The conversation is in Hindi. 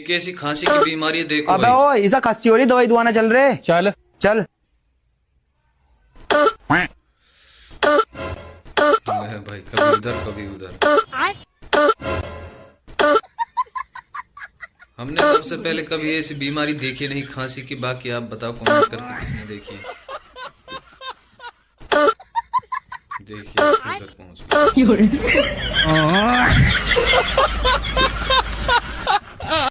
कैसी खांसी की बीमारी है देखो अबे भाई। ओ इसा खांसी हो रही, दवाई दुआना चल रहे। चल चल मैं भाई कभी उधर कभी उधर। हमने तो सबसे पहले कभी ऐसी बीमारी देखी नहीं खांसी की। बाकी आप बताओ कमेंट करके किसने देखी है। देखिए उधर पहुंच गया।